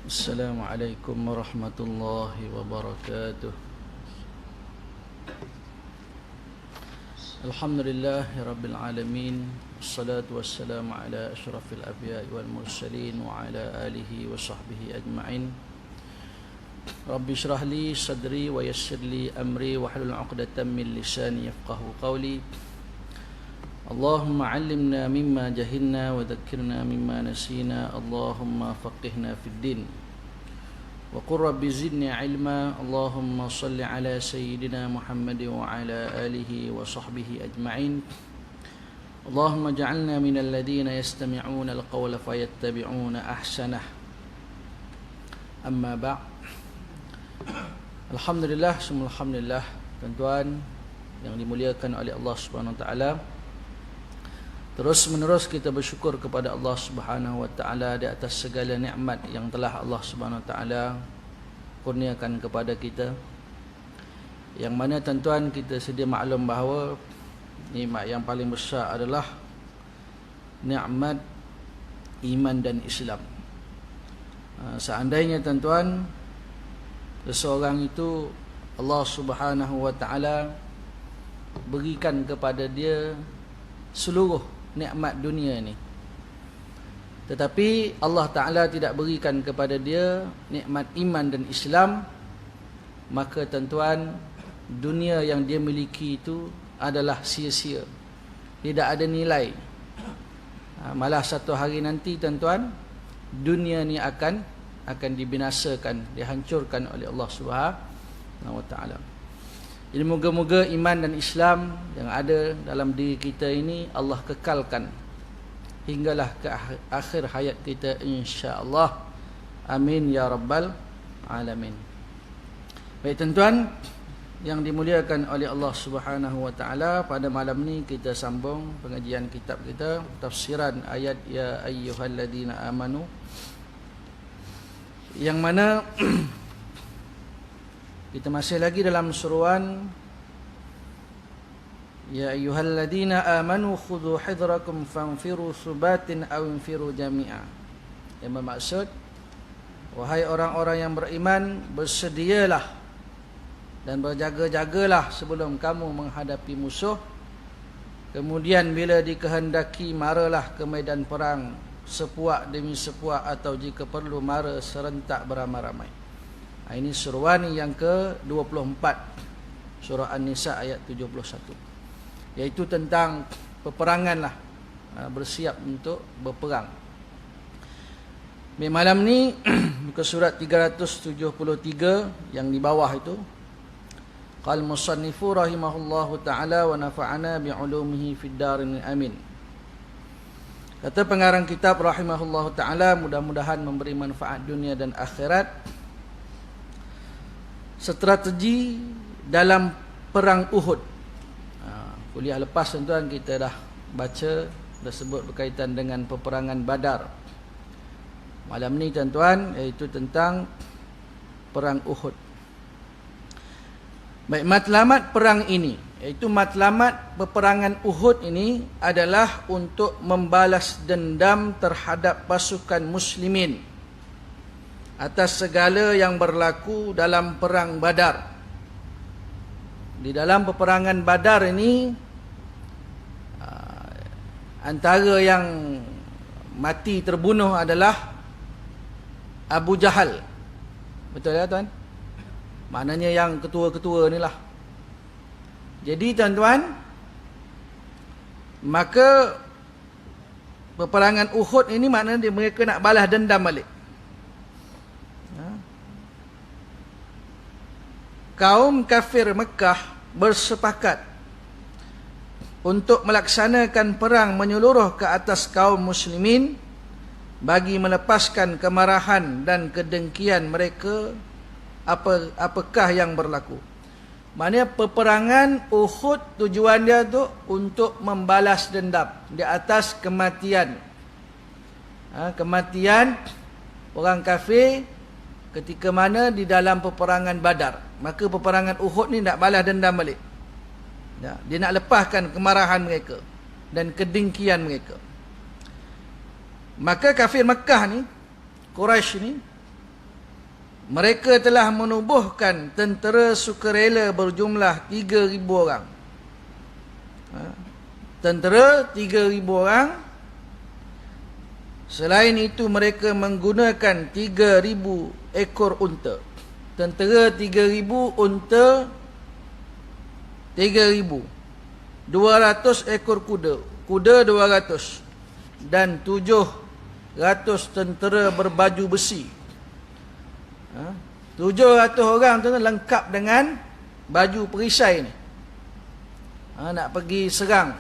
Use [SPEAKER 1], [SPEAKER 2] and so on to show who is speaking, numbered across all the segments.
[SPEAKER 1] Assalamualaikum warahmatullahi wabarakatuh. Alhamdulillahi rabbil alamin. Wassalatu wassalamu ala asyrafil anbiya'i wal mursalin wa ala alihi wa sahbihi ajma'in. Rabbi shrah li sadri wa yassir li amri wa hlul 'uqdatam min lisani yafqahu qawli. Allahumma 'allimna mimma jahilna wa dhakkirna mimma nasina. Allahumma faqihna fid din. Wa qur rabbi zidni ilma. Allahumma salli ala sayyidina Muhammad wa ala alihi wa sahbihi ajma'in. Allahumma ja'alna minal ladhina yastami'una al-qawla fayattabi'una ahsanah. Amma ba'. Alhamdulillah, semua alhamdulillah, tuan-tuan yang dimuliakan oleh Allah Subhanahu wa taala. Terus menerus kita bersyukur kepada Allah Subhanahu wa taala di atas segala nikmat yang telah Allah Subhanahu wa taala kurniakan kepada kita. Yang mana tuan-tuan kita sedia maklum bahawa nikmat yang paling besar adalah nikmat iman dan Islam. Seandainya tuan-tuan seseorang itu Allah Subhanahu wa taala berikan kepada dia seluruh nikmat dunia ni, tetapi Allah Ta'ala tidak berikan kepada dia nikmat iman dan Islam, maka tuan-tuan, dunia yang dia miliki itu adalah sia-sia, tidak ada nilai. Malah satu hari nanti tuan-tuan, dunia ni akan dibinasakan, dihancurkan oleh Allah Subhanahu wa Ta'ala. Jadi moga-moga iman dan Islam yang ada dalam diri kita ini Allah kekalkan hinggalah ke akhir hayat kita, insya-Allah. Amin ya rabbal alamin. Baik tuan-tuan yang dimuliakan oleh Allah Subhanahu wa taala, pada malam ni kita sambung pengajian kitab kita, tafsiran ayat ya ayyuhalladzina amanu, yang mana kita masih lagi dalam seruan ya ayyuhalladzina amanu khudhu hidrakum fanfiru subatin aw infiru jami'a, yang bermaksud wahai orang-orang yang beriman, bersedialah dan berjaga-jagalah sebelum kamu menghadapi musuh, kemudian bila dikehendaki maralah ke medan perang sepuak demi sepuak, atau jika perlu mara serentak beramai-ramai. Ini seruan yang ke-24 surah An-Nisa ayat 71, iaitu tentang peperangan lah, bersiap untuk berperang. Malam ni ke surat 373 yang di bawah itu, qal musannifu rahimahullahu ta'ala wa nafa'ana bi'ulumihi fid darin amin. Kata pengarang kitab rahimahullahu ta'ala, mudah-mudahan memberi manfaat dunia dan akhirat. Strategi dalam perang Uhud. Kuliah lepas tuan-tuan kita dah baca, dah sebut berkaitan dengan peperangan Badar. Malam ni tuan-tuan iaitu tentang perang Uhud. Baik, matlamat perang ini, iaitu matlamat peperangan Uhud ini adalah untuk membalas dendam terhadap pasukan muslimin atas segala yang berlaku dalam perang Badar. Di dalam peperangan Badar ini, antara yang mati terbunuh adalah Abu Jahal. Betul ya tuan? Maknanya yang ketua-ketua ni lah. Jadi tuan-tuan, maka peperangan Uhud ini maknanya mereka nak balas dendam balik. Kaum kafir Mekah bersepakat untuk melaksanakan perang menyeluruh ke atas kaum muslimin bagi melepaskan kemarahan dan kedengkian mereka. Apakah yang berlaku? Maknanya peperangan Uhud tujuan dia tu untuk membalas dendam di atas kematian. Kematian orang kafir ketika mana di dalam peperangan Badar. Maka peperangan Uhud ni nak balas dendam balik. Dia nak lepaskan kemarahan mereka dan kedengkian mereka. Maka kafir Mekah ni, Quraisy ni, mereka telah menubuhkan tentera sukarela berjumlah 3,000 orang. Tentera 3,000 orang. Selain itu mereka menggunakan 3,000 ekor unta. Tentera 3,000, unta 3,000. 200 ekor kuda. Kuda 200. Dan 700 tentera berbaju besi. 700 orang tu lengkap dengan baju perisai ni. Nak pergi serang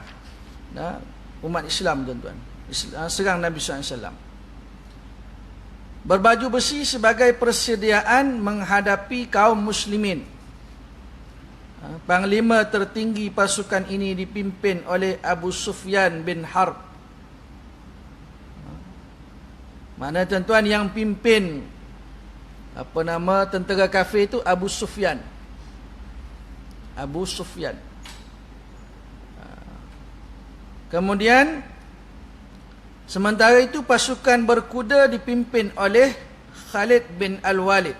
[SPEAKER 1] umat Islam, tuan-tuan. Serang Nabi SAW. Berbaju besi sebagai persediaan menghadapi kaum muslimin. Panglima tertinggi pasukan ini dipimpin oleh Abu Sufyan bin Harb. Mana tuan-tuan yang pimpin tentera kafir itu Abu Sufyan. Abu Sufyan. Kemudian sementara itu pasukan berkuda dipimpin oleh Khalid bin Al-Walid,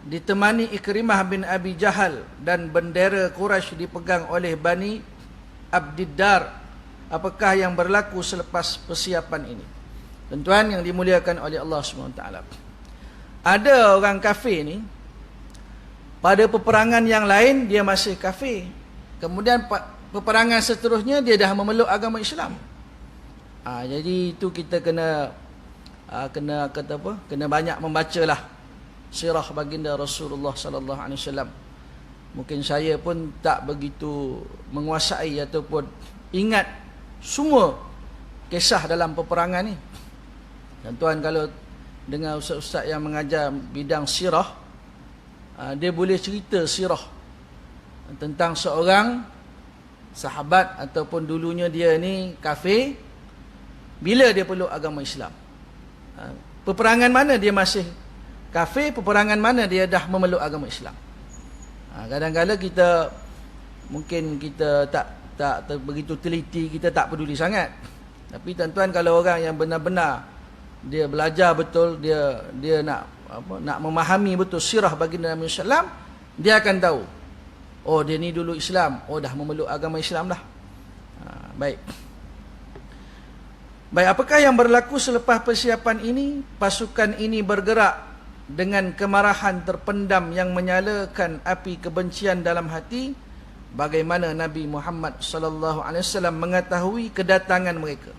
[SPEAKER 1] ditemani Ikrimah bin Abi Jahal, dan bendera Quraisy dipegang oleh Bani Abdiddar. Apakah yang berlaku selepas persiapan ini? Tuan-tuan yang dimuliakan oleh Allah SWT, ada orang kafir ni, pada peperangan yang lain dia masih kafir, kemudian peperangan seterusnya dia dah memeluk agama Islam. Jadi itu kita kena banyak membacalah sirah baginda Rasulullah sallallahu alaihi wasallam. Mungkin saya pun tak begitu menguasai ataupun ingat semua kisah dalam peperangan ni. Dan tuan kalau dengan ustaz-ustaz yang mengajar bidang sirah, dia boleh cerita sirah tentang seorang sahabat ataupun dulunya dia ni kafir, bila dia peluk agama Islam. Peperangan mana dia masih kafir, peperangan mana dia dah memeluk agama Islam. Kadang-kadang kita mungkin kita tak begitu teliti, kita tak peduli sangat. Tapi tuan-tuan, kalau orang yang benar-benar dia belajar betul, dia nak memahami betul sirah baginda Nabi sallallahu, dia akan tahu, oh dia ni dulu Islam, oh dah memeluk agama Islam dah. Baik, apakah yang berlaku selepas persiapan ini? Pasukan ini bergerak dengan kemarahan terpendam yang menyalakan api kebencian dalam hati. Bagaimana Nabi Muhammad sallallahu alaihi wasallam mengetahui kedatangan mereka?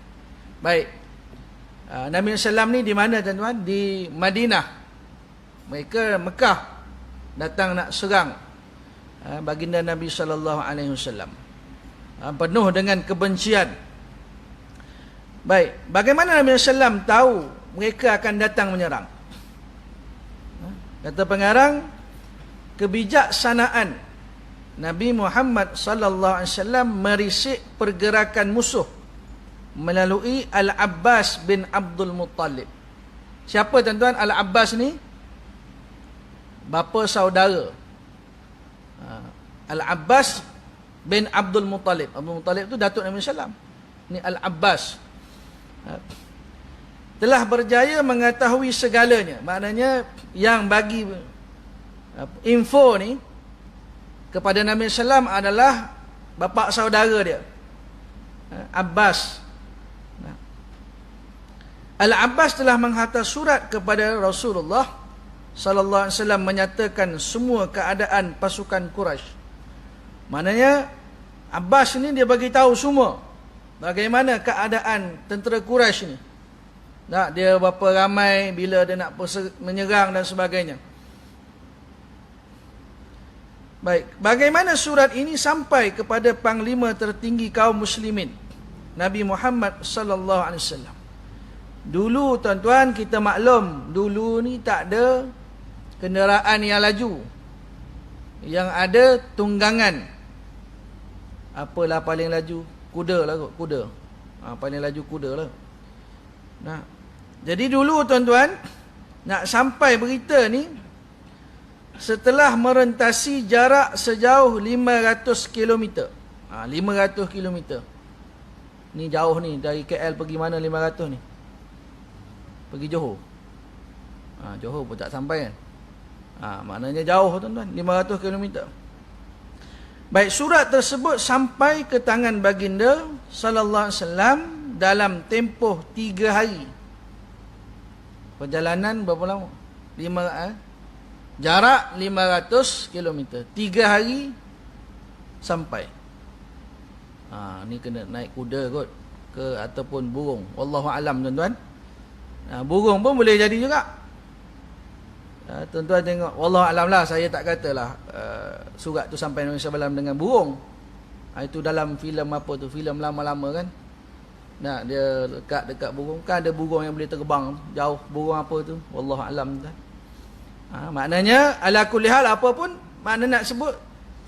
[SPEAKER 1] Baik, Nabi sallallahu ni di mana tuan-tuan? Di Madinah. Mereka Mekah datang nak serang baginda Nabi sallallahu alaihi wasallam, penuh dengan kebencian. Baik, bagaimana Nabi sallallahu tahu mereka akan datang menyerang? Kata pengarang, kebijaksanaan Nabi Muhammad sallallahu alaihi wasallam merisik pergerakan musuh melalui Al-Abbas bin Abdul Muttalib. Siapa tuan-tuan Al-Abbas ni? Bapa saudara Al-Abbas bin Abdul Muttalib. Abdul Muttalib tu datuk Nabi sallallahu alaihi wasallam. Ni Al-Abbas telah berjaya mengetahui segalanya. Maknanya yang bagi info ni kepada Nabi sallallahu alaihi wasallam adalah bapa saudara dia, Abbas. Al-Abbas telah menghantar surat kepada Rasulullah sallallahu alaihi wasallam menyatakan semua keadaan pasukan Quraisy. Maknanya Abbas ni dia bagi tahu semua bagaimana keadaan tentera Quraisy ni. Dia berapa ramai, bila dia nak menyerang dan sebagainya. Baik, bagaimana surat ini sampai kepada panglima tertinggi kaum muslimin, Nabi Muhammad sallallahu alaihi wasallam? Dulu tuan-tuan, kita maklum, dulu ni tak ada kenderaan yang laju. Yang ada tunggangan. Apalah paling laju? Kuda lah kot, kuda. Paling laju kuda lah. Jadi dulu tuan-tuan, nak sampai berita ni setelah merentasi jarak sejauh 500 km. 500 km. Ni jauh ni, dari KL pergi mana 500 ni? Pergi Johor. Johor pun tak sampai kan. Maknanya jauh tuan-tuan, 500 km. Baik, surat tersebut sampai ke tangan baginda sallallahu alaihi wasallam dalam tempoh 3 hari. Perjalanan berapa lama? Jarak 500 km. 3 hari sampai. Ni kena naik kuda kot ke ataupun burung. Wallahu alam tuan-tuan. Burung pun boleh jadi juga. Tuan-tuan tengok, wallahu alam lah, saya tak katalah surat tu sampai Nabi SAW dengan burung. Itu dalam filem apa tu, filem lama-lama kan. Dia dekat burung, kan ada burung yang boleh terbang jauh. Burung apa tu, wallahu alam tuan. Maknanya ala kulli hal, apa pun makna nak sebut,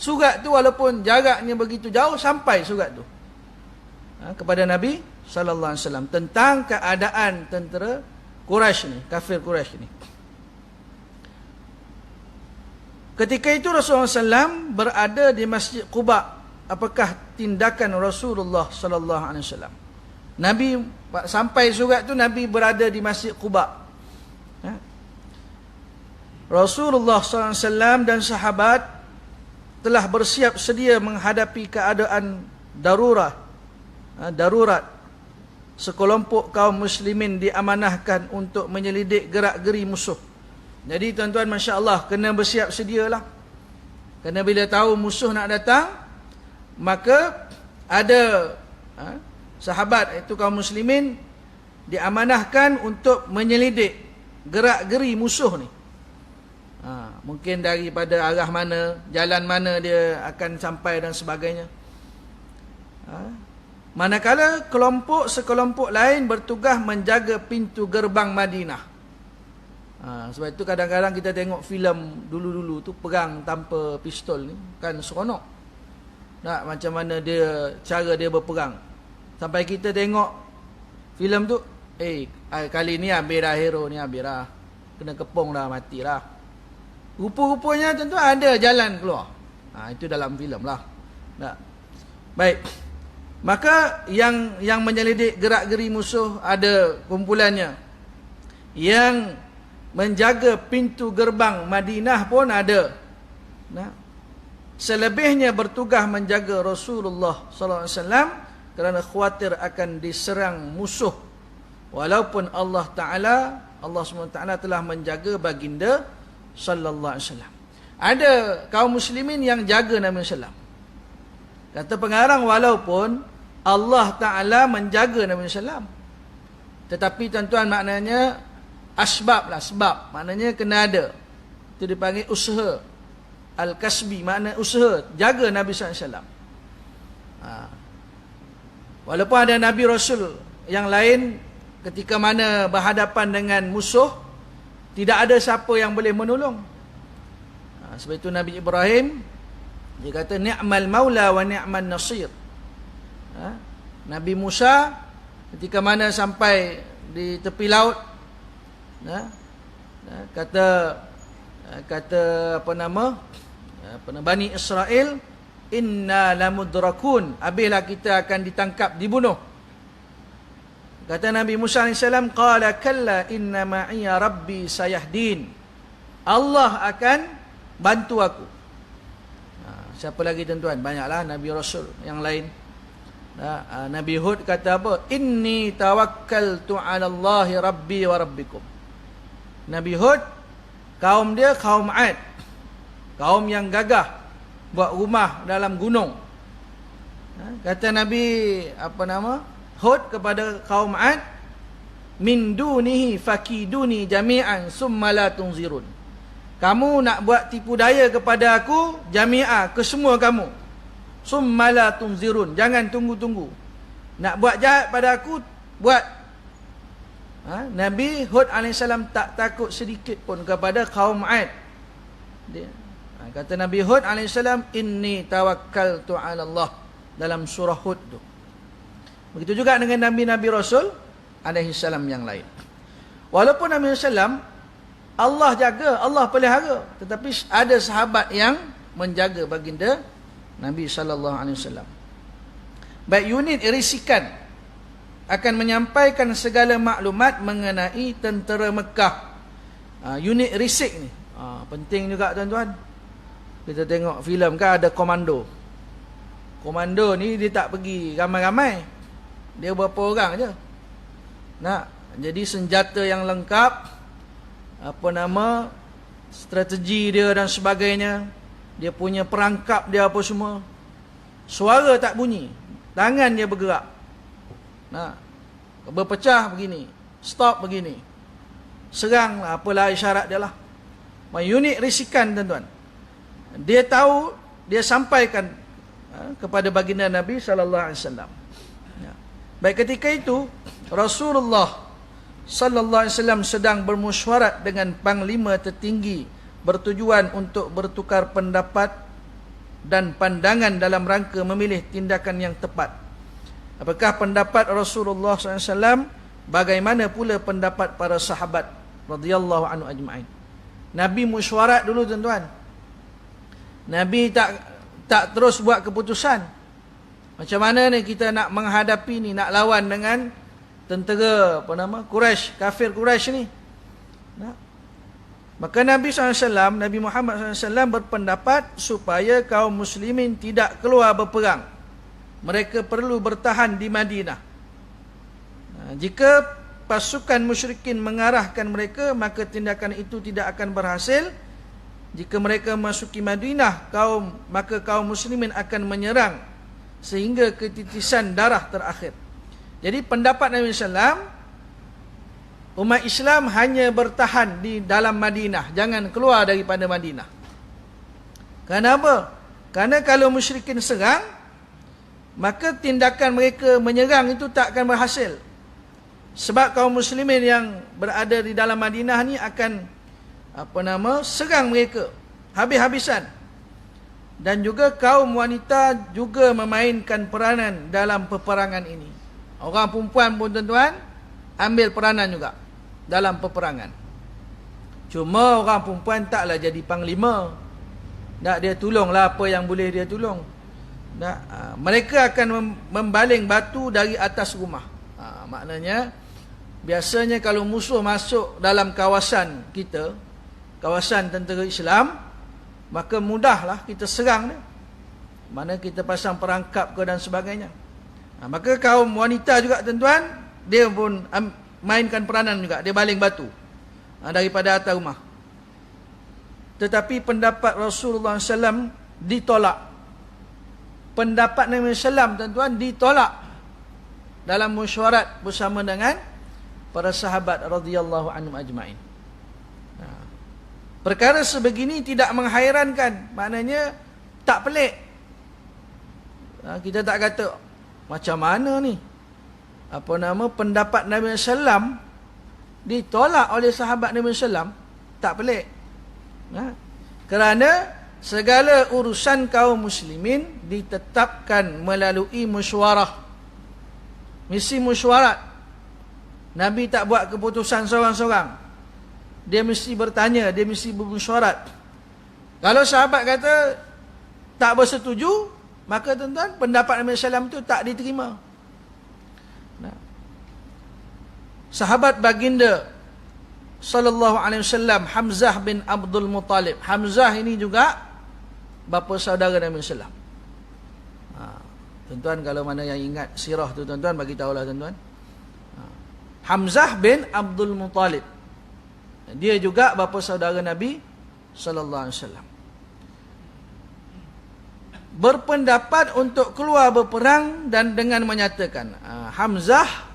[SPEAKER 1] surat tu walaupun jaraknya begitu jauh, sampai surat tu kepada Nabi sallallahu alaihi wasallam tentang keadaan tentera Quraisy ni, kafir Quraisy ni. Ketika itu Rasulullah SAW berada di Masjid Quba. Apakah tindakan Rasulullah sallallahu alaihi wasallam? Nabi sampai surat tu, Nabi berada di Masjid Quba. Rasulullah SAW dan sahabat telah bersiap sedia menghadapi keadaan darurat. Sekelompok kaum muslimin diamanahkan untuk menyelidik gerak-geri musuh. Jadi tuan-tuan, Masya Allah, kena bersiap sedialah. Kerana bila tahu musuh nak datang, maka ada sahabat, itu kaum muslimin, diamanahkan untuk menyelidik gerak-geri musuh ni. Mungkin daripada arah mana, jalan mana dia akan sampai dan sebagainya. Manakala sekelompok lain bertugas menjaga pintu gerbang Madinah. Sebab itu kadang-kadang kita tengok filem dulu-dulu tu, perang tanpa pistol ni kan seronok. Macam mana cara dia berperang. Sampai kita tengok filem tu, kali ni habis dah hero ni, habis dah, kena kepung dah, mati dah. Rupa-rupanya tentu ada jalan keluar. Itu dalam filem lah. Baik. Maka yang menyelidik gerak-geri musuh ada kumpulannya. Yang menjaga pintu gerbang Madinah pun ada. Selebihnya bertugas menjaga Rasulullah sallallahu alaihi wasallam kerana khawatir akan diserang musuh. Walaupun Allah SWT telah menjaga baginda sallallahu alaihi wasallam. Ada kaum muslimin yang jaga Nabi sallallahu. Kata pengarang, walaupun Allah Ta'ala menjaga Nabi sallallahu, tetapi tuan-tuan, maknanya asbab lah, sebab maknanya kena ada. Itu dipanggil usaha al-kasbi, makna usaha jaga Nabi SAW. Walaupun ada Nabi Rasul yang lain, ketika mana berhadapan dengan musuh, tidak ada siapa yang boleh menolong. Sebab itu Nabi Ibrahim, dia kata ni'mal maula wa ni'man nasir. Nabi Musa ketika mana sampai di tepi laut, kata Bani Israel, inna lamudrakun, habislah kita akan ditangkap, dibunuh. Kata Nabi Musa AS, qala kalla inna ma'iya rabbi sayahdin, Allah akan bantu aku. Siapa lagi tuan-tuan? Banyaklah Nabi Rasul yang lain. Nabi Hud kata apa? Inni tawakkaltu 'ala Allahi rabbi wa rabbikum. Nabi Hud, kaum dia kaum Ad, kaum yang gagah buat rumah dalam gunung. Kata Nabi Hud kepada kaum Ad, min dunihi fakiduni jami'an summa la tunzirun. Kamu nak buat tipu daya kepada aku, jami'ah, kesemua kamu, summa la tunzirun, jangan tunggu-tunggu. Nak buat jahat pada aku, buat. Nabi Hud AS tak takut sedikit pun kepada kaum Ad. Kata Nabi Hud AS, inni tawakkaltu 'ala Allah, dalam surah Hud tu. Begitu juga dengan Nabi-Nabi Rasul AS yang lain. Walaupun Nabi SAW Allah jaga, Allah pelihara, tetapi ada sahabat yang menjaga baginda Nabi SAW. Baik, unit irisikan akan menyampaikan segala maklumat mengenai tentera Mekah unit risik ni. Penting juga tuan-tuan. Kita tengok filem kan ada komando. Komando ni dia tak pergi ramai-ramai. Dia berapa orang je. Jadi senjata yang lengkap, strategi dia dan sebagainya, dia punya perangkap dia apa semua. Suara tak bunyi, tangan dia bergerak. Berpecah begini, stop begini, serang lah, apalah isyarat dia lah. Unit risikan tuan-tuan. Dia tahu, dia sampaikan kepada baginda Nabi SAW. Baik ketika itu Rasulullah SAW sedang bermusyawarah dengan panglima tertinggi bertujuan untuk bertukar pendapat dan pandangan dalam rangka memilih tindakan yang tepat. Apakah pendapat Rasulullah SAW? Bagaimana pula pendapat para sahabat radhiyallahu anhu ajma'in? Nabi musyawarah dulu tuan-tuan. Nabi tak terus buat keputusan. Macam mana ni kita nak menghadapi ni, nak lawan dengan tentera Quraisy, kafir Quraisy ni. Maka Nabi SAW, Nabi Muhammad SAW berpendapat supaya kaum muslimin tidak keluar berperang. Mereka perlu bertahan di Madinah. Jika pasukan musyrikin mengarahkan mereka, maka tindakan itu tidak akan berhasil. Jika mereka masuki Madinah, maka kaum muslimin akan menyerang sehingga ketitisan darah terakhir. Jadi pendapat Nabi SAW, umat Islam hanya bertahan di dalam Madinah, jangan keluar daripada Madinah. Kenapa? Karena kalau musyrikin serang, maka tindakan mereka menyerang itu tak akan berhasil. Sebab kaum muslimin yang berada di dalam Madinah ni akan serang mereka habis-habisan. Dan juga kaum wanita juga memainkan peranan dalam peperangan ini. Orang perempuan pun tuan-tuan ambil peranan juga dalam peperangan. Cuma orang perempuan taklah jadi panglima. Dia tolonglah apa yang boleh dia tolong. Mereka akan membaling batu dari atas rumah. Maknanya biasanya kalau musuh masuk dalam kawasan kita, kawasan tentera Islam, maka mudahlah kita serang dia. Mana kita pasang perangkap ke dan sebagainya. Maka kaum wanita juga tuan-tuan, dia pun mainkan peranan juga, dia baling batu daripada atas rumah. Tetapi pendapat Rasulullah SAW ditolak. Pendapat Nabi SAW tuan-tuan ditolak dalam musyawarah bersama dengan para sahabat radhiyallahu anhum ajma'in. Perkara sebegini tidak menghairankan, maknanya tak pelik. Kita tak kata macam mana ni, pendapat Nabi SAW ditolak oleh sahabat Nabi SAW, tak pelik. Kerana segala urusan kaum muslimin ditetapkan melalui musyawarah, misi musyawarah. Nabi tak buat keputusan seorang-seorang. Dia mesti bertanya, dia mesti bermusyawarah. Kalau sahabat kata tak bersetuju, maka tuan-tuan pendapat Nabi SAW itu tak diterima. Sahabat baginda sallallahu alaihi wasallam Hamzah bin Abdul Muttalib. Hamzah ini juga bapa saudara Nabi SAW. Tuan-tuan kalau mana yang ingat sirah tu tuan-tuan bagi tahulah tuan-tuan. Hamzah bin Abdul Muttalib, dia juga bapa saudara Nabi sallallahu alaihi wasallam. Berpendapat untuk keluar berperang dan dengan menyatakan, Hamzah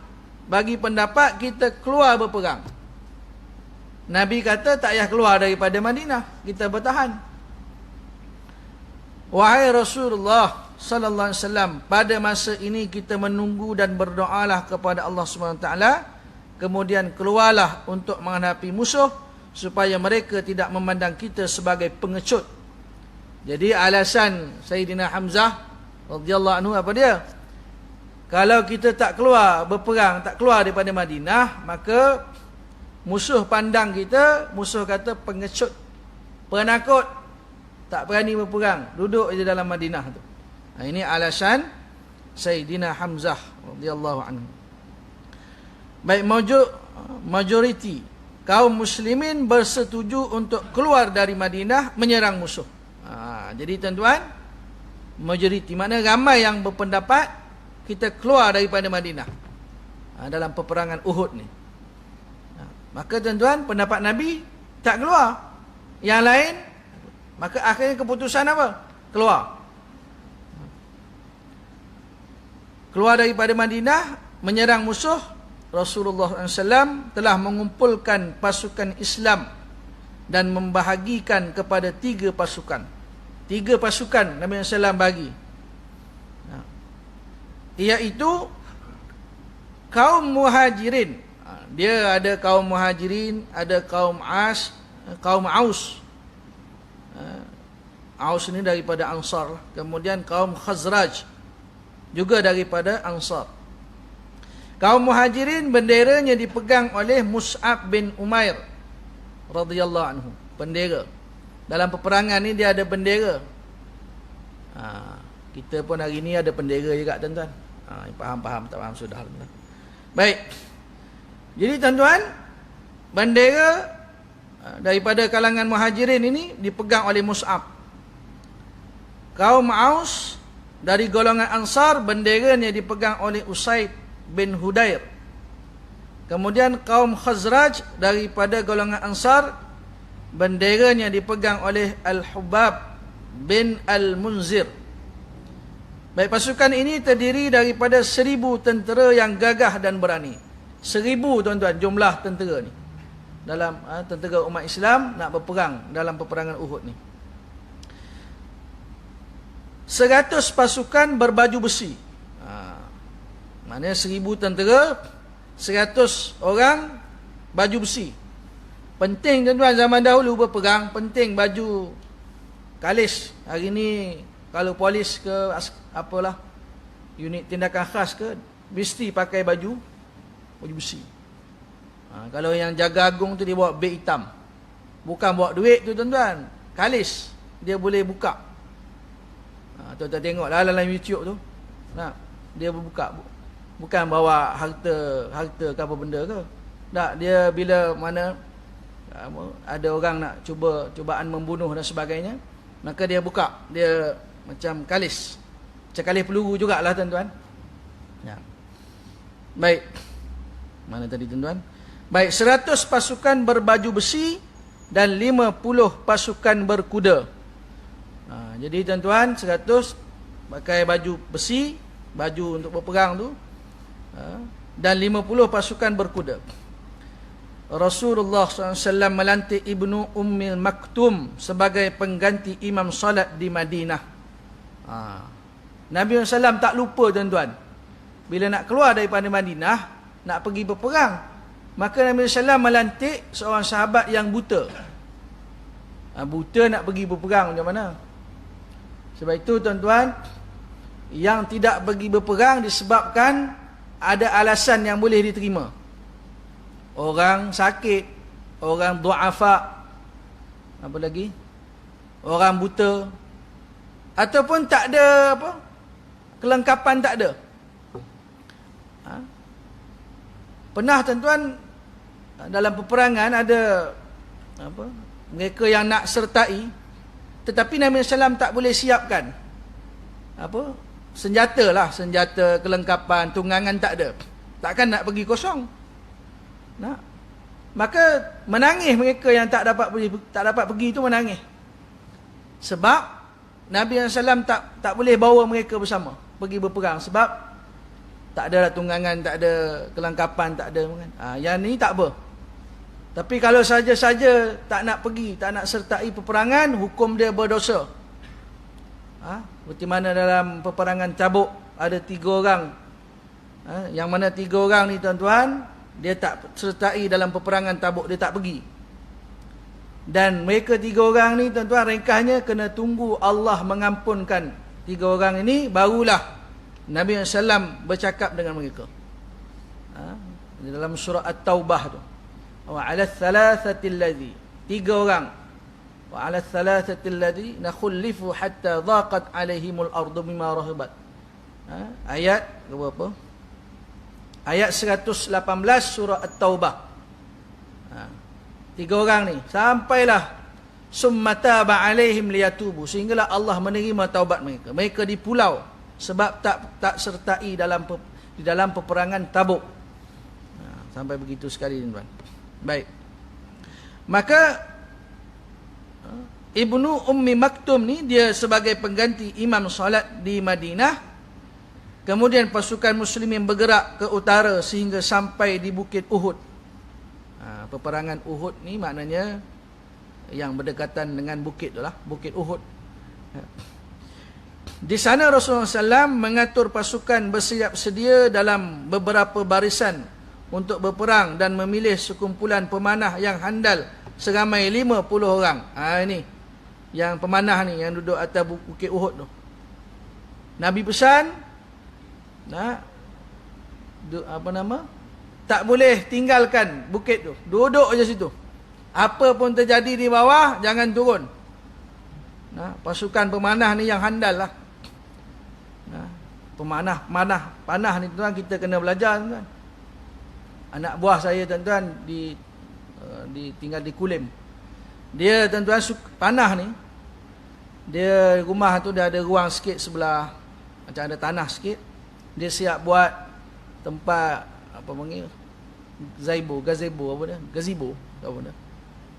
[SPEAKER 1] bagi pendapat kita keluar berperang. Nabi kata tak payah keluar daripada Madinah, kita bertahan. Wahai Rasulullah sallallahu alaihi wasallam, pada masa ini kita menunggu dan berdoalah kepada Allah Subhanahu wa taala, kemudian keluarlah untuk menghadapi musuh supaya mereka tidak memandang kita sebagai pengecut. Jadi alasan Sayyidina Hamzah radhiyallahu anhu apa dia? Kalau kita tak keluar berperang, tak keluar daripada Madinah, maka musuh pandang kita, musuh kata pengecut, penakut, tak berani berperang, duduk je dalam Madinah tu. Ini alasan Sayyidina Hamzah radhiyallahu anhu. Baik, majoriti kaum muslimin bersetuju untuk keluar dari Madinah menyerang musuh. Jadi tuan-tuan, majoriti, makna ramai yang berpendapat kita keluar daripada Madinah dalam peperangan Uhud ni. Maka tuan-tuan, pendapat Nabi tak keluar. Yang lain, maka akhirnya keputusan apa? Keluar. Keluar daripada Madinah menyerang musuh. Rasulullah SAW telah mengumpulkan pasukan Islam dan membahagikan kepada 3 pasukan. 3 pasukan Nabi SAW bagi, iaitu kaum Muhajirin. Dia ada kaum Muhajirin, ada kaum Aus. Aus ini daripada Ansar. Kemudian kaum Khazraj juga daripada Ansar. Kaum Muhajirin benderanya dipegang oleh Mus'ab bin Umair radhiyallahu anhu. Bendera. Dalam peperangan ni dia ada bendera. Kita pun hari ni ada bendera juga tuan-tuan. Faham, tak faham sudah. Baik. Jadi tuan-tuan, bendera daripada kalangan Muhajirin ini dipegang oleh Mus'ab. Kaum Aus dari golongan Ansar, benderanya dipegang oleh Usaid bin Hudair. Kemudian kaum Khazraj daripada golongan Ansar, benderanya dipegang oleh Al-Hubab bin Al-Munzir. Baik, pasukan ini terdiri daripada 1000 tentera yang gagah dan berani. 1000 tuan-tuan jumlah tentera ni. Dalam tentera umat Islam nak berperang dalam peperangan Uhud ni. 100 pasukan berbaju besi. Maknanya 1000 tentera, 100 orang baju besi. Penting tuan-tuan, zaman dahulu berperang, penting baju kalis. Hari ni kalau polis ke apalah, unit tindakan khas ke, mesti pakai baju besi. Kalau yang jaga agung tu dia bawa beg hitam. Bukan bawa duit tu tuan-tuan, kalis. Dia boleh buka. Tuan-tuan tengok lah dalam YouTube tu. Dia buka. Bukan bawa harta ke apa benda ke. Tak, dia bila mana ada orang nak cubaan membunuh dan sebagainya, maka dia buka. Dia macam kalis. Macam kalis peluru jugalah tuan-tuan. Baik. Mana tadi tuan-tuan? Baik, 100 pasukan berbaju besi dan 50 pasukan berkuda. Jadi tuan-tuan, 100 pakai baju besi, baju untuk berperang tu, dan 50 pasukan berkuda. Rasulullah SAW melantik Ibnu Ummil Maktum sebagai pengganti imam salat di Madinah. Nabi SAW tak lupa tuan-tuan, bila nak keluar daripada Madinah, nak pergi berperang, maka Nabi SAW melantik seorang sahabat yang buta. Buta nak pergi berperang macam mana? Sebab itu tuan-tuan, yang tidak pergi berperang disebabkan ada alasan yang boleh diterima. Orang sakit, orang du'afa, apa lagi? Orang buta, ataupun tak ada apa? Kelengkapan tak ada. Pernah tuan-tuan dalam peperangan ada apa? Mereka yang nak sertai, tetapi Nabi SAW tak boleh siapkan apa? Senjata lah, senjata, kelengkapan, tunggangan tak ada. Takkan nak pergi kosong. Maka menangis mereka yang tak dapat pergi itu menangis. Sebab Nabi SAW tak boleh bawa mereka bersama pergi berperang, sebab tak ada tunggangan, tak ada kelengkapan, tak ada. Yang ni tak apa. Tapi kalau saja-saja tak nak pergi, tak nak sertai peperangan, hukum dia berdosa. Seperti mana dalam peperangan Tabuk ada 3 orang. Yang mana 3 orang ni tuan-tuan, dia tak sertai dalam peperangan Tabuk, dia tak pergi. Dan mereka 3 orang ni tuan-tuan, ringkasnya kena tunggu Allah mengampunkan 3 orang ini, barulah Nabi SAW bercakap dengan mereka. Dalam surah At-Taubah tu, wa 'ala thalathati alladhi, 3 orang, wa 'ala thalathati alladhi nakhulifu hatta dhaqat 'alaihimul ardu bima rahabat. Ayat berapa? Ayat 118 surah At-Taubah. 3 orang ni, sampailah summa taba alaihim liyatubu, sehinggalah Allah menerima taubat mereka. Mereka di pulau sebab tak sertai di dalam peperangan Tabuk. Sampai begitu sekali, tuan. Baik. Maka Ibnu Ummi Maktum ni dia sebagai pengganti imam solat di Madinah. Kemudian pasukan muslimin bergerak ke utara sehingga sampai di Bukit Uhud. Peperangan Uhud ni maknanya yang berdekatan dengan bukit itulah, Bukit Uhud. Di sana Rasulullah SAW mengatur pasukan bersiap sedia dalam beberapa barisan untuk berperang dan memilih sekumpulan pemanah yang handal seramai 50 orang. Ini yang pemanah ni yang duduk atas Bukit Uhud tu. Nabi pesan, tak boleh tinggalkan bukit tu, duduk je situ. Apa pun terjadi di bawah, jangan turun. Pasukan pemanah ni yang handal lah. Panah ni tuan, kita kena belajar, tuan. Anak buah saya, tuan-tuan, tinggal di Kulim. Dia, tuan-tuan, panah ni, dia rumah tu dia ada ruang sikit sebelah, macam ada tanah sikit. Dia siap buat tempat apa panggil gazebo apa dia?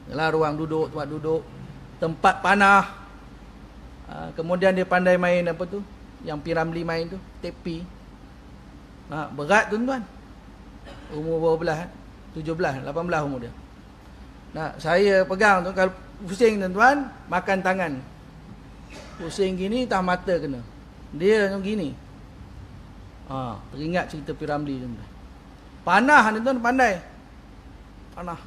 [SPEAKER 1] Yalah, ruang duduk, tempat duduk, tempat panah. Kemudian dia pandai main apa tu? Yang Piramli main tu, tepi. Berat, tuan-tuan. Umur berapa belas? 17, 18 umur dia. Saya pegang tu, kalau pusing, tuan-tuan, makan tangan. Pusing gini, tak mata kena. Dia macam gini. Teringat cerita Piramli, tuan-tuan. Panah ni, tuan, pandai. Panah.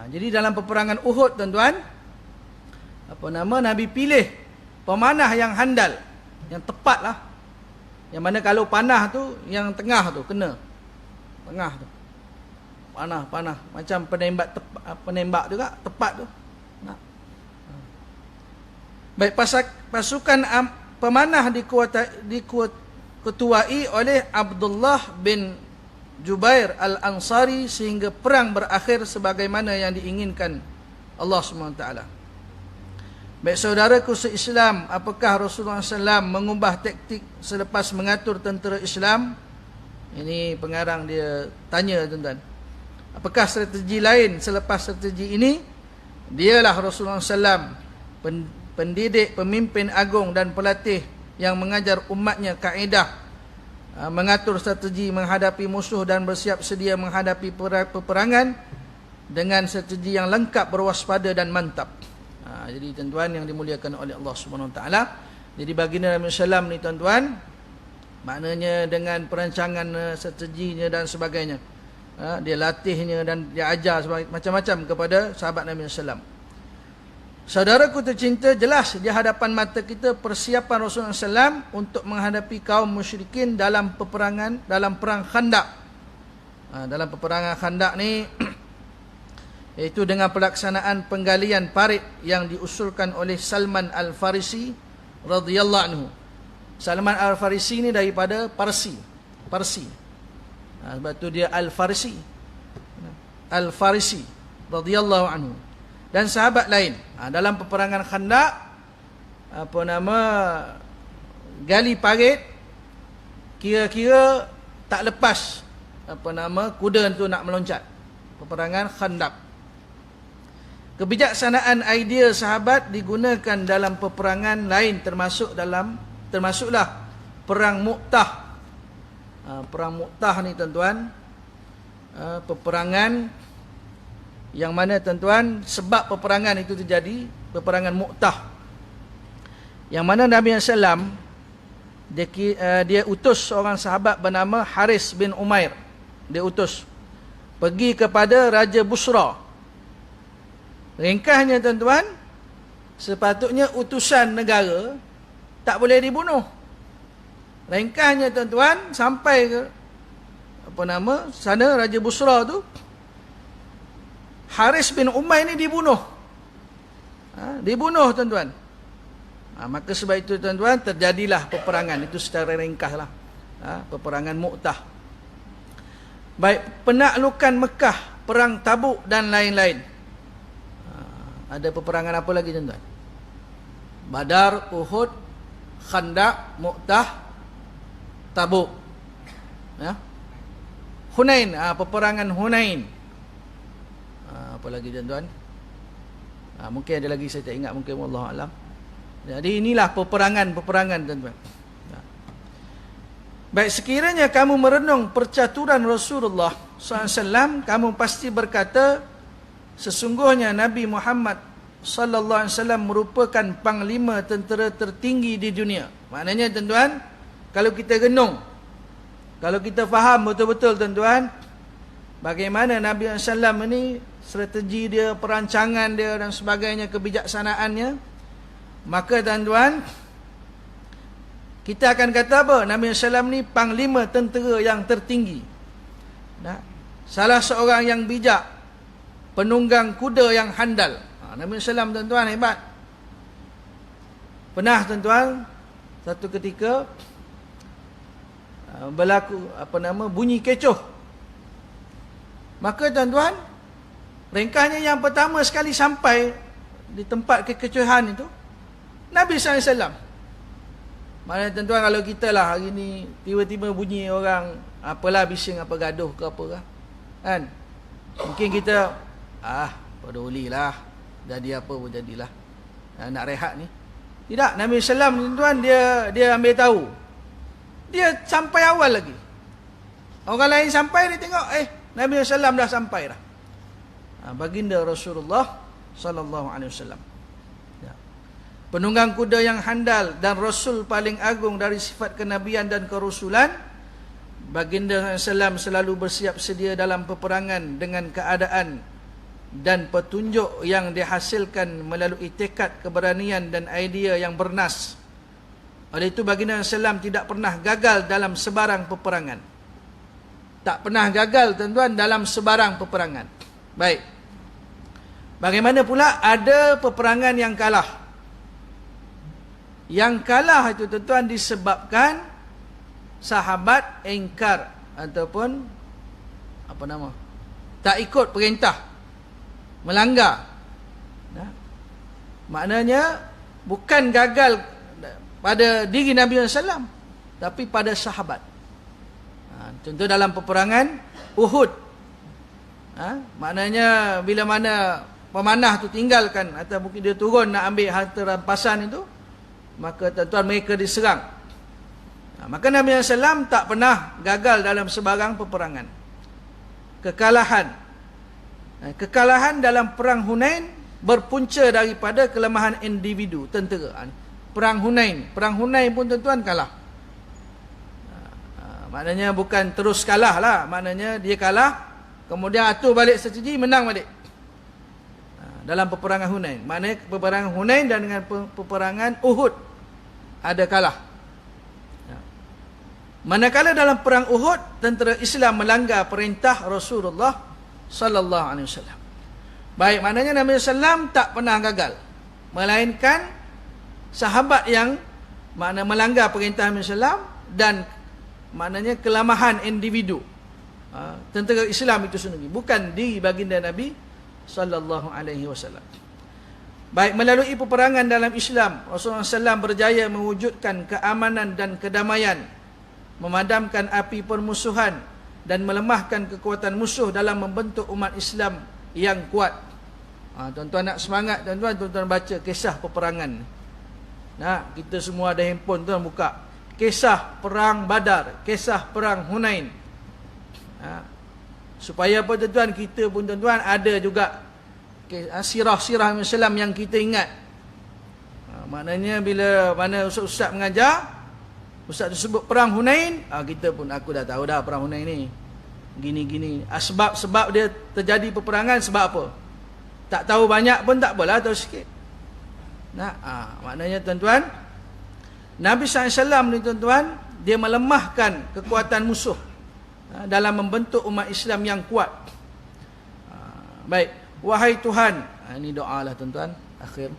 [SPEAKER 1] Jadi dalam peperangan Uhud, tuan-tuan, Nabi pilih pemanah yang handal, yang tepat lah. Yang mana kalau panah tu, yang tengah tu kena. Tengah tu. Panah. Macam penembak juga, tepat tu. Baik, pasukan pemanah diketuai oleh Abdullah bin Jubair Al-Ansari sehingga perang berakhir sebagaimana yang diinginkan Allah SWT. Baik saudaraku se-Islam, apakah Rasulullah SAW mengubah taktik selepas mengatur tentera Islam? Ini pengarang dia tanya, tuan-tuan. Apakah strategi lain selepas strategi ini? Dialah Rasulullah SAW, pendidik, pemimpin agung dan pelatih yang mengajar umatnya kaedah mengatur strategi menghadapi musuh dan bersiap sedia menghadapi peperangan dengan strategi yang lengkap, berwaspada dan mantap. Jadi tuan-tuan yang dimuliakan oleh Allah SWT, jadi baginda Nabi SAW ni, tuan-tuan, maknanya dengan perancangan strateginya dan sebagainya, dia latihnya dan dia ajar macam-macam kepada sahabat Nabi SAW. Saudaraku tercinta, jelas di hadapan mata kita persiapan Rasulullah SAW untuk menghadapi kaum musyrikin dalam perang Khandaq. Dalam peperangan Khandaq ni iaitu dengan pelaksanaan penggalian parit yang diusulkan oleh Salman Al-Farisi radhiyallahu anhu. Salman Al-Farisi ni daripada Parsi. Sebab tu dia Al-Farisi radhiyallahu anhu. Dan sahabat lain dalam peperangan Khandaq, gali parit, kira-kira tak lepas kuda tu nak meloncat. Peperangan Khandaq. Kebijaksanaan idea sahabat digunakan dalam peperangan lain, termasuklah perang Mu'tah. Perang Mu'tah ni, tuan-tuan, peperangan yang mana, tuan-tuan, sebab peperangan itu terjadi, peperangan Mu'tah, yang mana Nabi SAW dia utus seorang sahabat bernama Haris bin Umair. Dia utus pergi kepada Raja Busra. Ringkasnya, tuan-tuan, sepatutnya utusan negara tak boleh dibunuh. Ringkasnya, tuan-tuan, sampai ke sana Raja Busra tu, Haris bin Umair ni dibunuh. Dibunuh, tuan-tuan. Maka sebab itu, tuan-tuan, terjadilah peperangan. Itu secara ringkaslah. Peperangan Mu'tah. Baik, penaklukan Mekah perang Tabuk dan lain-lain. Ada peperangan apa lagi tuan-tuan? Badar, Uhud, Khandaq, Mu'tah, Tabuk. Ya. Hunain, peperangan Hunain. Apa lagi tuan-tuan? Mungkin ada lagi saya tak ingat, mungkin wallahu alam. Jadi inilah peperangan-peperangan tuan-tuan. Baik, sekiranya kamu merenung percaturan Rasulullah SAW, kamu pasti berkata, sesungguhnya Nabi Muhammad sallallahu alaihi wasallam merupakan panglima tentera tertinggi di dunia. Maknanya tuan-tuan, kalau kita renung, kalau kita faham betul-betul tuan-tuan, bagaimana Nabi SAW ini, strategi dia, perancangan dia dan sebagainya, kebijaksanaannya, maka tuan-tuan, kita akan kata apa? Nabi SAW ni panglima tentera yang tertinggi. Salah seorang yang bijak, penunggang kuda yang handal. Nabi SAW tuan-tuan hebat. Pernah tuan-tuan, satu ketika berlaku bunyi kecoh. Maka tuan-tuan, ringkasnya yang pertama sekali sampai di tempat kekecohan itu Nabi SAW. Maknanya tuan-tuan, kalau kita lah hari ni tiba-tiba bunyi orang apalah bising, apa gaduh ke apa kan, mungkin kita pedulilah, jadi apa pun jadilah, nak rehat ni. Tidak, Nabi SAW tuan-tuan, dia ambil tahu. Dia sampai awal lagi. Orang lain sampai, dia tengok Nabi SAW dah sampai dah. Baginda Rasulullah sallallahu alaihi wasallam, penunggang kuda yang handal dan Rasul paling agung dari sifat kenabian dan kerusulan, Baginda SAW selalu bersiap sedia dalam peperangan dengan keadaan dan petunjuk yang dihasilkan melalui tekad, keberanian dan idea yang bernas. Oleh itu Baginda SAW tidak pernah gagal dalam sebarang peperangan. Tak pernah gagal tuan-tuan dalam sebarang peperangan. Baik. Bagaimana pula ada peperangan yang kalah? Yang kalah itu tuan-tuan disebabkan sahabat ingkar ataupun tak ikut perintah, melanggar. Maknanya bukan gagal pada diri Nabi SAW, tapi pada sahabat. Contoh dalam peperangan Uhud, maknanya bila mana pemanah tu tinggalkan atau mungkin dia turun nak ambil harta rampasan itu, maka tuan-tuan mereka diserang. Maka Nabi SAW tak pernah gagal dalam sebarang peperangan. Kekalahan dalam perang Hunain berpunca daripada kelemahan individu tentera. Perang Hunain pun tuan-tuan kalah. Maknanya bukan terus kalah lah, maknanya dia kalah, kemudian atur balik strategi, menang balik. Dalam peperangan Hunain, maknanya peperangan Hunain dan dengan peperangan Uhud ada kalah. Manakala dalam perang Uhud, tentera Islam melanggar perintah Rasulullah sallallahu alaihi wasallam. Baik, maknanya Nabi SAW tak pernah gagal, melainkan sahabat yang melanggar perintah Nabi SAW dan maknanya kelemahan individu tentera Islam itu sendiri, bukan diri baginda Nabi sallallahu alaihi wasallam. Baik, melalui peperangan dalam Islam, Rasulullah SAW berjaya mewujudkan keamanan dan kedamaian, memadamkan api permusuhan dan melemahkan kekuatan musuh dalam membentuk umat Islam yang kuat. Tuan-tuan nak semangat, tuan-tuan baca kisah peperangan. Kita semua ada handphone, tuan buka kisah perang Badar, kisah perang Hunain. Supaya apa tuan-tuan, kita pun tuan-tuan ada juga sirah-sirah Islam yang kita ingat. Maknanya bila mana ustaz-ustaz mengajar, ustaz tu sebut perang Hunain, kita pun, aku dah tahu dah perang Hunain ni gini-gini. Sebab dia terjadi peperangan sebab apa? Tak tahu banyak pun tak apalah, tahu sikit. Maknanya tuan-tuan, Nabi SAW ni tuan-tuan, dia melemahkan kekuatan musuh dalam membentuk umat Islam yang kuat. Baik, wahai Tuhan, ini doa lah tuan-tuan, akhir.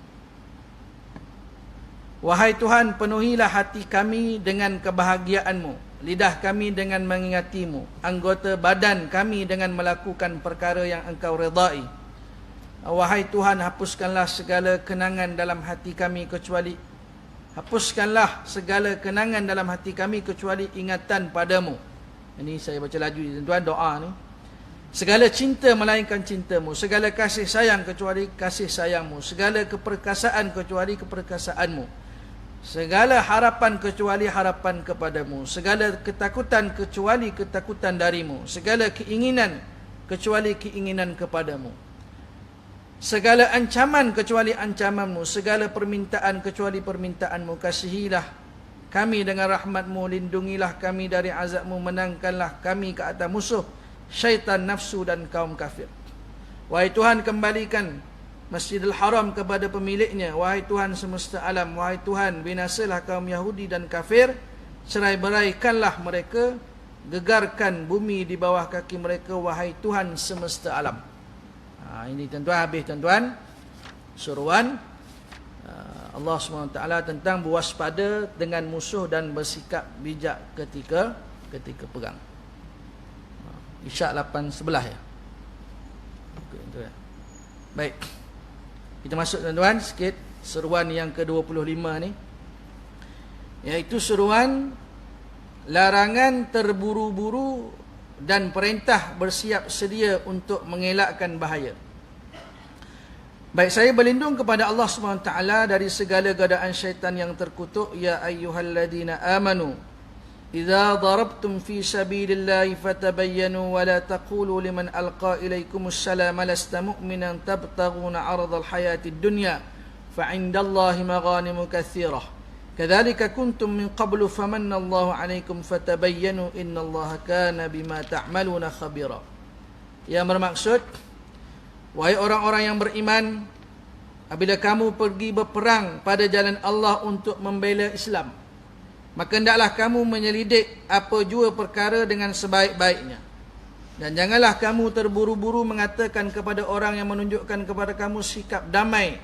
[SPEAKER 1] Wahai Tuhan, penuhilah hati kami dengan kebahagiaan-Mu lidah kami dengan mengingatimu, anggota badan kami dengan melakukan perkara yang engkau redai. Wahai Tuhan, hapuskanlah segala kenangan dalam hati kami kecuali ingatan padamu. Ini saya baca laju tuan-tuan, doa ni. Segala cinta melainkan cintamu, segala kasih sayang kecuali kasih sayangmu, segala keperkasaan kecuali keperkasaanmu, segala harapan kecuali harapan kepadamu, segala ketakutan kecuali ketakutan darimu, segala keinginan kecuali keinginan kepadamu, segala ancaman kecuali ancamanmu, segala permintaan kecuali permintaanmu. Kasihilah kami dengan rahmatmu, lindungilah kami dari azabmu, menangkanlah kami ke atas musuh, syaitan, nafsu dan kaum kafir. Wahai Tuhan, kembalikan Masjidil Haram kepada pemiliknya. Wahai Tuhan semesta alam, wahai Tuhan, binasalah kaum Yahudi dan kafir, cerai-beraikanlah mereka, gegarkan bumi di bawah kaki mereka, wahai Tuhan semesta alam. Ini tuan-tuan, habis tuan-tuan suruhan Allah SWT tentang berwaspada dengan musuh dan bersikap bijak ketika perang. Isyak 8:11 ya. Okay, tuan. Baik. Kita masuk tuan-tuan sikit seruan yang ke-25 ni, iaitu seruan larangan terburu-buru dan perintah bersiap sedia untuk mengelakkan bahaya. Baik, saya berlindung kepada Allah SWT dari segala godaan syaitan yang terkutuk. Ya ayyuhalladzina amanu idza darabtum fi sabilillahi fatabayyanu wa la taqulu liman alqa ilaikumus salama lasta mu'minan tabtaghuna 'aradal hayatid dunya fa 'indallahi maghanimu katsirah kadzalika kuntum min qablu famanna Allahu 'alaikum fatabayyanu innallaha kana bima ta'maluna khabira. Yang bermaksud, wahai orang-orang yang beriman, apabila kamu pergi berperang pada jalan Allah untuk membela Islam, maka hendaklah kamu menyelidik apa jua perkara dengan sebaik-baiknya. Dan janganlah kamu terburu-buru mengatakan kepada orang yang menunjukkan kepada kamu sikap damai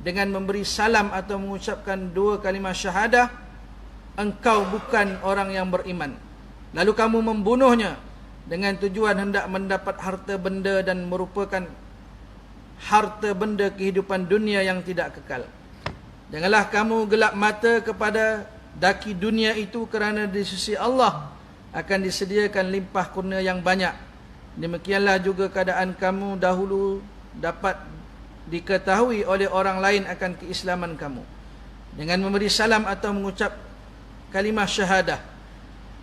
[SPEAKER 1] dengan memberi salam atau mengucapkan 2 kalimah syahadah, engkau bukan orang yang beriman. Lalu kamu membunuhnya dengan tujuan hendak mendapat harta benda dan merupakan harta benda kehidupan dunia yang tidak kekal. Janganlah kamu gelap mata kepada daki dunia itu, kerana di sisi Allah akan disediakan limpah kurnia yang banyak. Demikianlah juga keadaan kamu dahulu dapat diketahui oleh orang lain akan keislaman kamu, dengan memberi salam atau mengucap kalimah syahadah.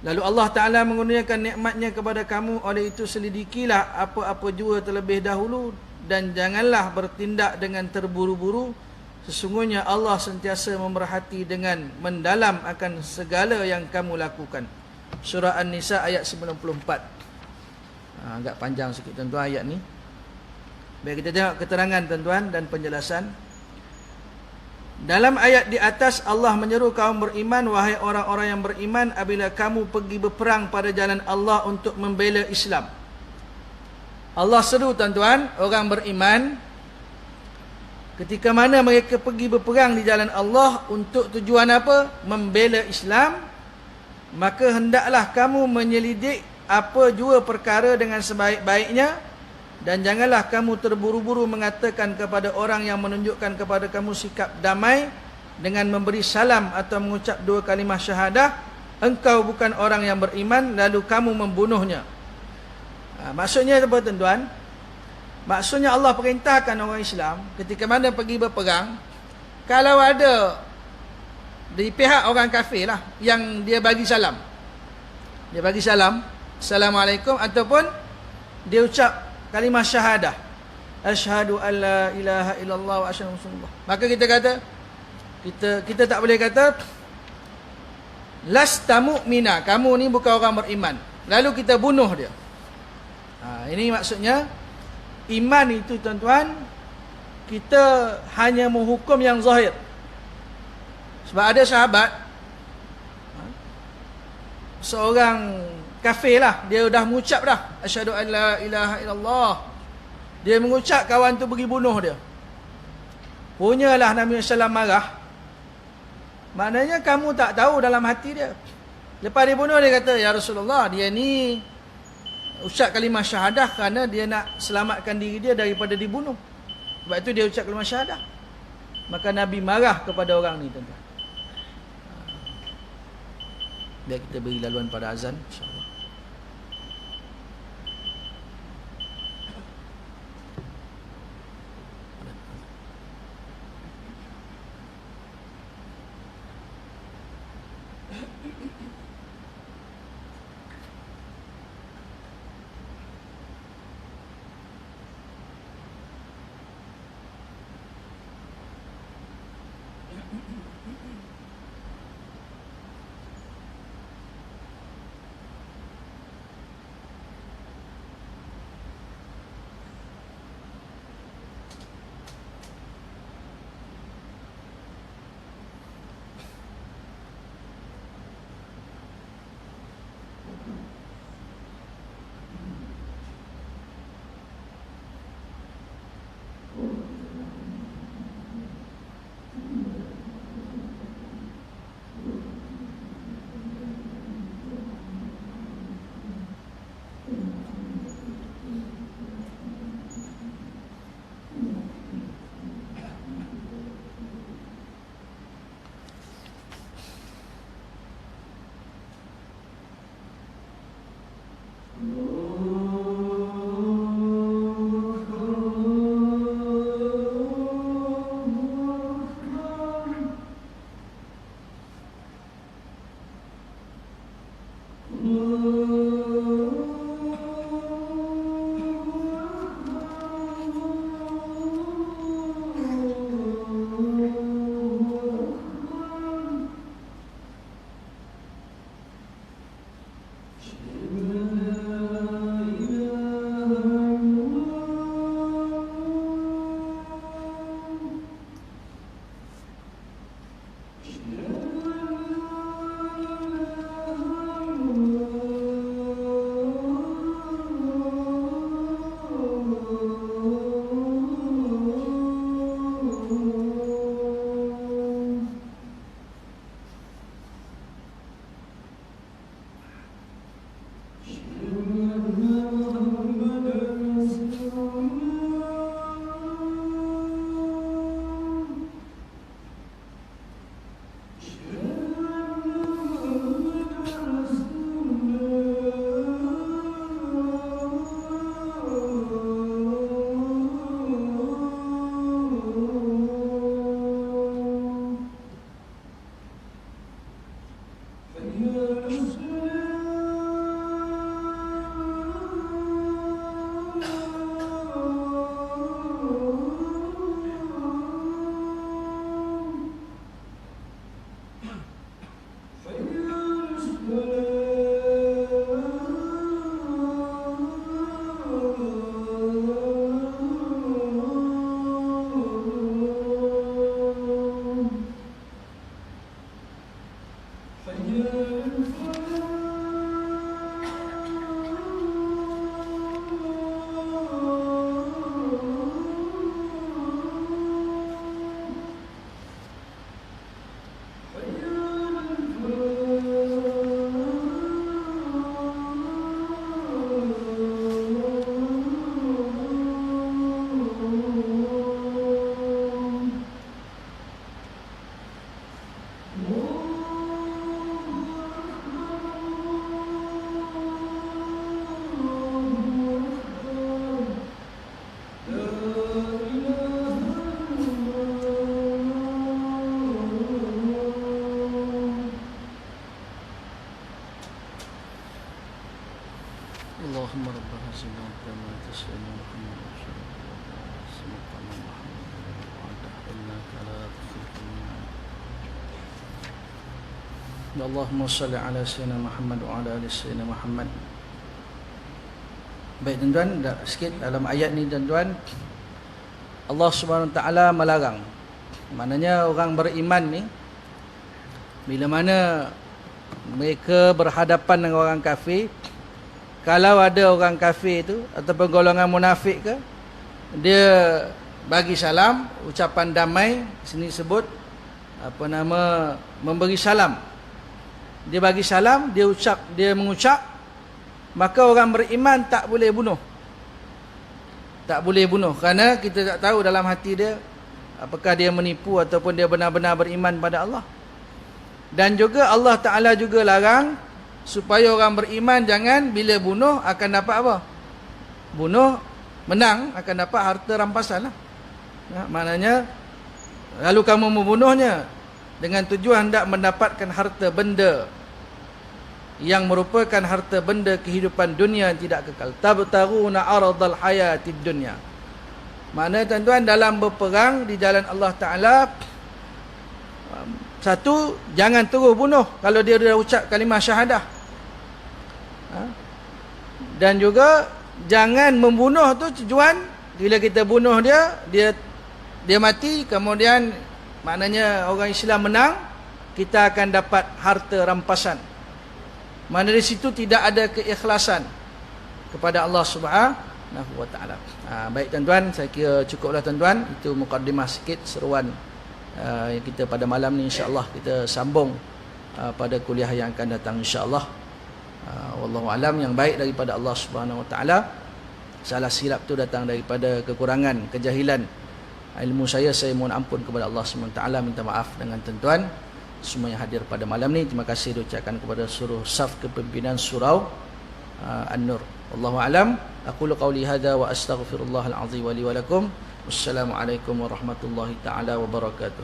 [SPEAKER 1] Lalu Allah Ta'ala mengurniakan nikmatnya kepada kamu. Oleh itu selidikilah apa-apa jua terlebih dahulu, dan janganlah bertindak dengan terburu-buru. Sesungguhnya Allah sentiasa memerhati dengan mendalam akan segala yang kamu lakukan. Surah An-Nisa ayat 94. Agak panjang sikit tuan-tuan ayat ni. Baik, kita tengok keterangan tuan-tuan dan penjelasan. Dalam ayat di atas Allah menyeru kaum beriman, wahai orang-orang yang beriman, apabila kamu pergi berperang pada jalan Allah untuk membela Islam. Allah seru tuan-tuan orang beriman, ketika mana mereka pergi berperang di jalan Allah untuk tujuan apa? Membela Islam. Maka hendaklah kamu menyelidik apa jua perkara dengan sebaik-baiknya, dan janganlah kamu terburu-buru mengatakan kepada orang yang menunjukkan kepada kamu sikap damai dengan memberi salam atau mengucap 2 kalimah syahadah, engkau bukan orang yang beriman, lalu kamu membunuhnya. Maksudnya apa tuan-tuan? Maksudnya Allah perintahkan orang Islam ketika mana pergi berperang, kalau ada di pihak orang kafir lah yang dia bagi salam, Assalamualaikum, ataupun dia ucap kalimah syahadah, asyhadu an la ilaha illallah wa asyhadu anna Rasulullah, maka kita kata, kita tak boleh kata lasta mu'mina, kamu ni bukan orang beriman, lalu kita bunuh dia. Ini maksudnya iman itu tuan-tuan, kita hanya menghukum yang zahir. Sebab ada sahabat, seorang kafir lah, dia dah mengucap dah asyhadu an la ilaha illallah, dia mengucap, kawan tu pergi bunuh dia. Punyalah Nabi SAW marah. Maknanya kamu tak tahu dalam hati dia. Lepas dia bunuh, dia kata, ya Rasulullah, dia ni ucap kalimah syahadah kerana dia nak selamatkan diri dia daripada dibunuh. Sebab itu dia ucap kalimah syahadah. Maka Nabi marah kepada orang ni, tuan-tuan. Biar kita beri laluan pada azan, insya-Allah.
[SPEAKER 2] اللهم رب هذه الأمة تسلم محمد رسول الله سمقنا محمد وعده إنك لا تخلف الميعاد اللهم صل على سيدنا محمد وعلى آل سيدنا محمد. Baik tuan-tuan, sikit dalam ayat ni tuan-tuan, Allah Subhanahu Wa Taala melarang. Maknanya orang beriman ni bila mana mereka berhadapan dengan orang kafir, kalau ada orang kafir tu ataupun golongan munafik ke, dia bagi salam, ucapan damai, sini sebut apa nama, memberi salam. dia bagi salam, dia mengucap, maka orang beriman tak boleh bunuh. Tak boleh bunuh kerana kita tak tahu dalam hati dia apakah dia menipu ataupun dia benar-benar beriman pada Allah. Dan juga Allah Ta'ala juga larang supaya orang beriman jangan bila bunuh akan dapat apa? Bunuh, menang akan dapat harta rampasan lah. Maknanya lalu kamu membunuhnya dengan tujuan hendak mendapatkan harta benda yang merupakan harta benda kehidupan dunia yang tidak kekal. Tabtaruna aradal hayatid dunya. Maknanya tuan-tuan, dalam berperang di jalan Allah Ta'ala, satu, jangan terus bunuh kalau dia dah ucap kalimah syahadah. Dan juga jangan membunuh tu tujuan bila kita bunuh dia mati, kemudian maknanya orang Islam menang, kita akan dapat harta rampasan. Mana di situ tidak ada keikhlasan kepada Allah Subhanahu wa taala. Baik tuan-tuan, saya kira cukuplah tuan-tuan. Itu mukadimah sikit seruan yang kita pada malam ni, insya-Allah kita sambung pada kuliah yang akan datang insya-Allah. Wallahu alam, yang baik daripada Allah Subhanahu wa taala. Salah silap tu datang daripada kekurangan, kejahilan ilmu saya mohon ampun kepada Allah Subhanahu wa taala, minta maaf dengan tuan-tuan semua yang hadir pada malam ni. Terima kasih diucapkan kepada seluruh saf kepimpinan surau An-Nur. Wallahu alam. Aqulu qawli hadza wa astaghfirullahal azim wa li wa lakum. Wassalamualaikum warahmatullahi taala wabarakatuh.